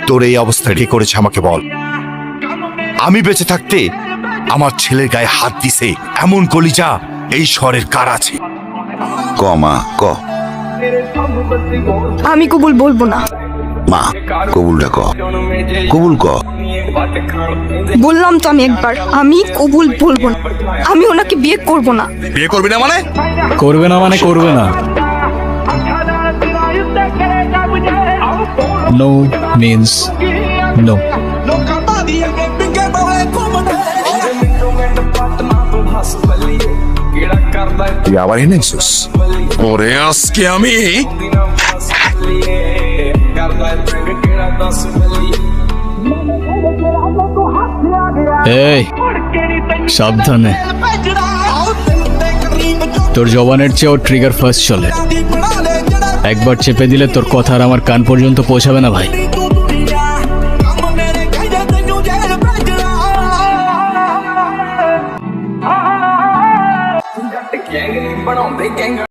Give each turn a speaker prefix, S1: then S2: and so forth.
S1: তোর এই অবস্থা ঠিক করেছে আমাকে বল। আমি বেঁচে থাকতে আমার ছেলের গায়ে হাত দিছে এমন কলিজা এই শহরের কার আছে?
S2: ক মা ক।
S3: আমি কবুল বলবো না।
S2: মা কবুলটা ক, কবুল ক।
S3: বললাম তো আমি একবার, আমি কবুল বলবো না। আমি ওনাকে বিয়ে করব না।
S1: বিয়ে করবি না মানে?
S4: করবে না মানে করবে না। No means no.
S1: তুই আবার এনেছিস? ওরে আজকে আমি
S4: এই সাবধানে, তোর জবানের চেয়েও ট্রিগার ফার্স্ট চলে। একবার চেপে দিলে তোর কথা আর আমার কান পর্যন্ত পৌঁছাবে না ভাই।